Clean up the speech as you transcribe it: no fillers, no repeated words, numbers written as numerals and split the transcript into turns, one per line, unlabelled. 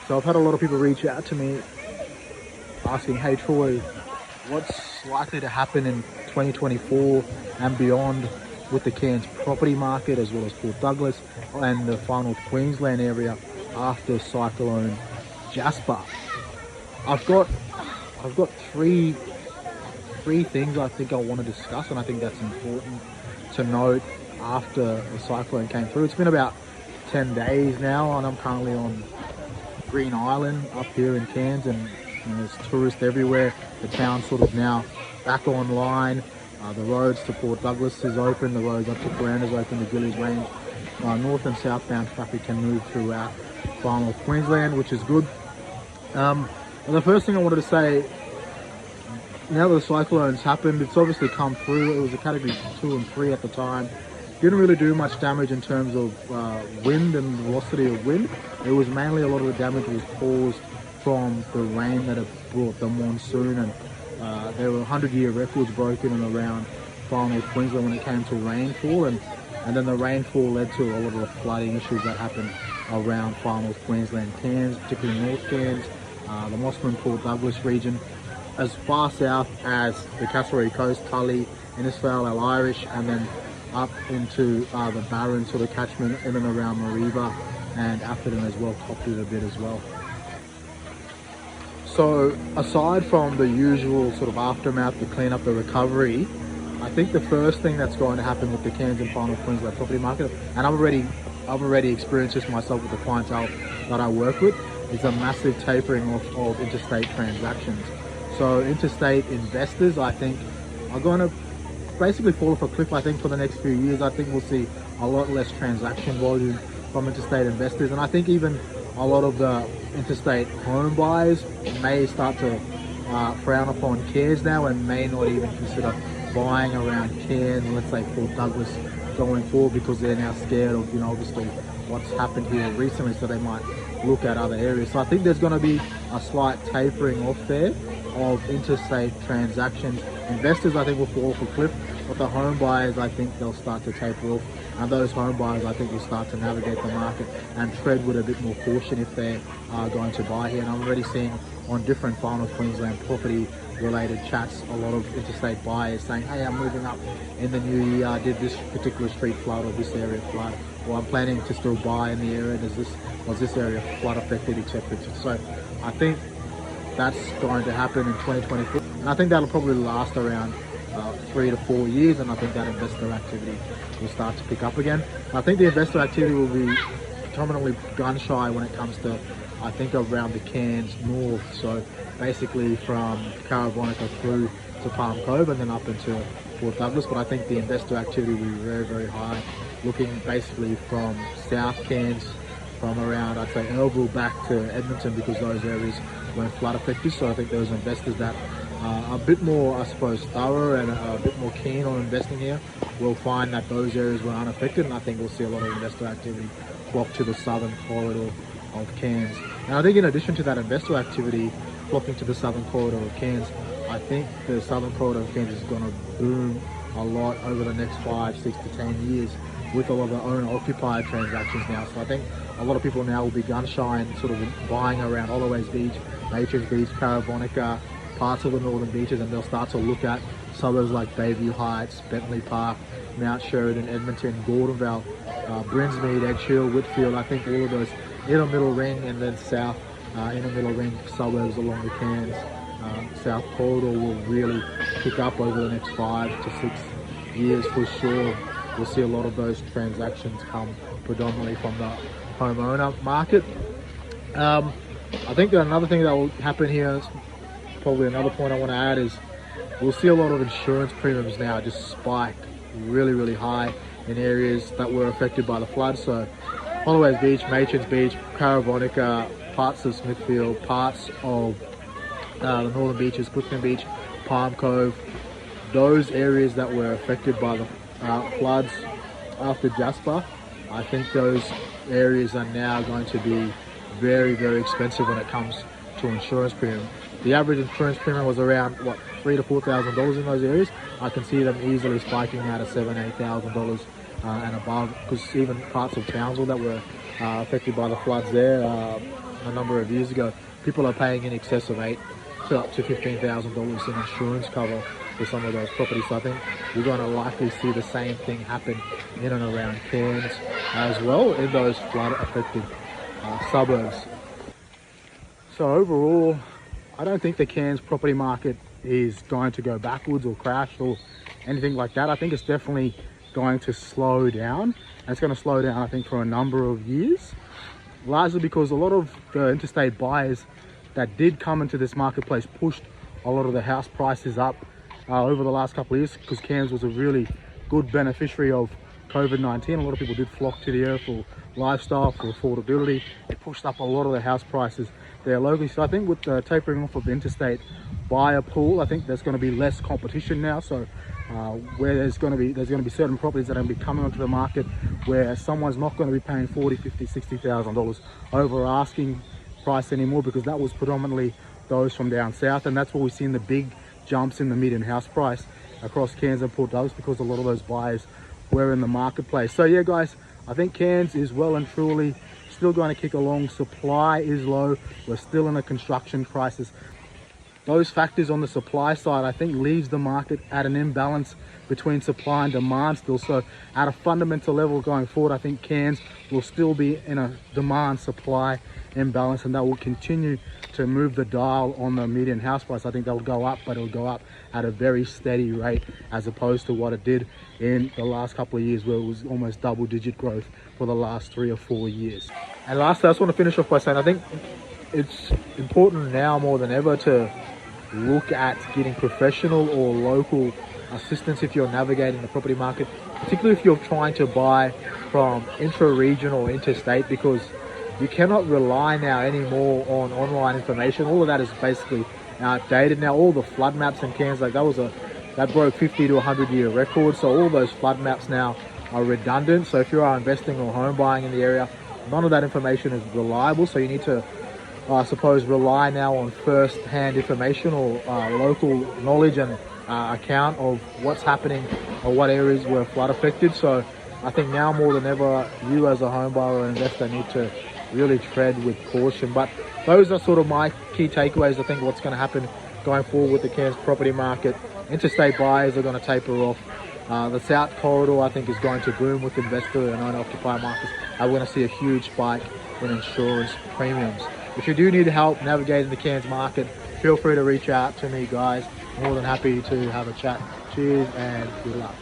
So I've had a lot of people reach out to me asking, hey Troy, what's likely to happen in 2024 and beyond with the Cairns property market, as well as Port Douglas and the far north Queensland area after Cyclone Jasper? I've got three things I think I want to discuss, and I think that's important to note after the cyclone came through. It's been about 10 days now, and I'm currently on Green Island up here in Cairns, and there's tourists everywhere. The town's sort of now back online. The roads to Port Douglas is open, the roads up to Cairns is open, the Gillies Range. North and southbound traffic can move throughout far north Queensland, which is good. The first thing I wanted to say, now that the cyclones happened, it's obviously come through. It was a category 2 and 3 at the time. Didn't really do much damage in terms of wind and velocity of wind. It was mainly, a lot of the damage was caused from the rain that had brought the monsoon, and there were 100-year records broken in around far north Queensland when it came to rainfall, and then the rainfall led to a lot of the flooding issues that happened around far north Queensland, Cairns, particularly North Cairns, the Mossman, Port Douglas region, as far south as the Castlereagh Coast, Tully, Innisfail, El Irish, and then up into the Barron sort of catchment in and around Mareeba and Atherton as well, topped it a bit as well. So aside from the usual sort of aftermath, the clean up, the recovery, I think the first thing that's going to happen with the Cairns and far north Queensland property market, and I've already experienced this myself with the clientele that I work with, is a massive tapering off of interstate transactions. So interstate investors, I think, are going to basically fall off a cliff. I think for the next few years, I think we'll see a lot less transaction volume from interstate investors, and I think even a lot of the interstate home buyers may start to frown upon Cairns now, and may not even consider buying around Cairns, let's say Port Douglas, going forward, because they're now scared of, obviously what's happened here recently, so they might look at other areas. So I think there's going to be a slight tapering off there of interstate transactions. Investors, I think, will fall off a cliff, but the home buyers, I think they'll start to taper off, and those home buyers, I think, will start to navigate the market and tread with a bit more caution if they are going to buy here. And I'm already seeing on different far north Queensland property related chats a lot of interstate buyers saying, hey, I'm moving up in the new year, I did this particular street flood or this area flood, or I'm planning to still buy in the area, was this area flood affected, etc. So I think that's going to happen in 2024, and I think that'll probably last around 3 to 4 years, and I think that investor activity will start to pick up again. I think the investor activity will be predominantly gun shy when it comes to, I think, around the Cairns north, so basically from Caravonica through to Palm Cove and then up into Port Douglas. But I think the investor activity will be very, very high, looking basically from South Cairns, from around, I'd say, Earlville back to Edmonton, because those areas weren't flood affected. So I think those investors that are a bit more, I suppose, thorough and a bit more keen on investing here will find that those areas were unaffected, and I think we'll see a lot of investor activity flock to the southern corridor of Cairns. And I think in addition to that investor activity flocking to the southern corridor of Cairns, I think the southern corridor of Cairns is going to boom a lot over the next 5, 6 to 10 years with a lot of the owner-occupied transactions now. So I think a lot of people now will be gun-shy and sort of buying around Holloway's Beach, Matrix Beach, Caravonica, parts of the northern beaches, and they'll start to look at suburbs like Bayview Heights, Bentley Park, Mount Sheridan, Edmonton, Gordonvale, Brinsmead, Edge Hill, Whitfield. I think all of those inner middle ring and then south inner middle ring suburbs along the Cairns south corridor will really pick up over the next 5 to 6 years for sure. We'll see a lot of those transactions come predominantly from the homeowner market. I think that another thing that will happen here, probably another point I want to add, is we'll see a lot of insurance premiums now just spike really, really high in areas that were affected by the flood. So Holloway's Beach, Matrix Beach, Caravonica, parts of Smithfield, parts of the northern beaches, Clifton Beach, Palm Cove, those areas that were affected by the floods after Jasper, I think those areas are now going to be very, very expensive when it comes to insurance premium. The average insurance premium was around $3,000 to $4,000 in those areas. I can see them easily spiking out of $7,000 to $8,000 and above, because even parts of Townsville that were affected by the floods there, a number of years ago, people are paying in excess of $8,000 to up to $15,000 in insurance cover for some of those properties. So I think we're going to likely see the same thing happen in and around Cairns as well, in those flood affected suburbs. So overall, I don't think the Cairns property market is going to go backwards or crash or anything like that. I think it's definitely going to slow down, and it's going to slow down, I think, for a number of years, largely because a lot of the interstate buyers that did come into this marketplace pushed a lot of the house prices up over the last couple of years, because Cairns was a really good beneficiary of COVID-19. A lot of people did flock to the area for lifestyle, for affordability. It pushed up a lot of the house prices there locally. So I think with the tapering off of the interstate buyer pool, I think there's going to be less competition now. So where there's going to be certain properties that are going to be coming onto the market where someone's not going to be paying $40,000, $50,000, $60,000 over asking price anymore, because that was predominantly those from down south, and that's where we've seen the big jumps in the median house price across Cairns and Port Douglas, because a lot of those buyers were in the marketplace. So yeah guys, I think Cairns is well and truly still going to kick along. Supply is low, we're still in a construction crisis. Those factors on the supply side, I think, leaves the market at an imbalance between supply and demand still. So at a fundamental level going forward, I think Cairns will still be in a demand supply imbalance, and that will continue to move the dial on the median house price. I think that'll go up, but it'll go up at a very steady rate, as opposed to what it did in the last couple of years, where it was almost double-digit growth for the last 3 or 4 years. And lastly, I just want to finish off by saying I think it's important now more than ever to look at getting professional or local assistance if you're navigating the property market, particularly if you're trying to buy from intra-region or interstate, because you cannot rely now anymore on online information. All of that is basically outdated now. All the flood maps in Cairns, like that broke 50 to 100 year record. So all those flood maps now are redundant. So if you are investing or home buying in the area, none of that information is reliable. So you need to, I suppose, rely now on first-hand information or local knowledge and account of what's happening or what areas were flood affected. So I think now more than ever, you as a home buyer or investor need to really tread with caution. But those are sort of my key takeaways. I think what's going to happen going forward with the Cairns property market. Interstate buyers are going to taper off. The South Corridor, I think, is going to boom with investor and owner-occupier markets. And we're going to see a huge spike in insurance premiums. If you do need help navigating the Cairns market, feel free to reach out to me, guys. More than happy to have a chat. Cheers and good luck.